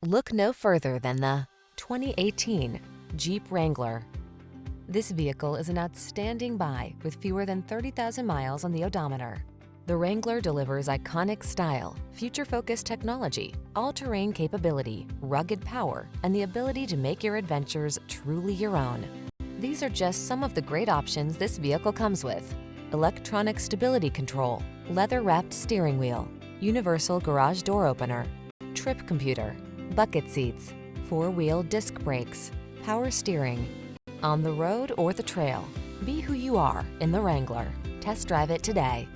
Look no further than the 2018 Jeep Wrangler. This vehicle is an outstanding buy with fewer than 30,000 miles on the odometer. The Wrangler delivers iconic style, future-focused technology, all-terrain capability, rugged power, and the ability to make your adventures truly your own. These are just some of the great options this vehicle comes with: electronic stability control, leather-wrapped steering wheel, universal garage door opener, trip computer, bucket seats, four-wheel disc brakes, power steering. On the road or the trail, be who you are in the Wrangler. Test drive it today.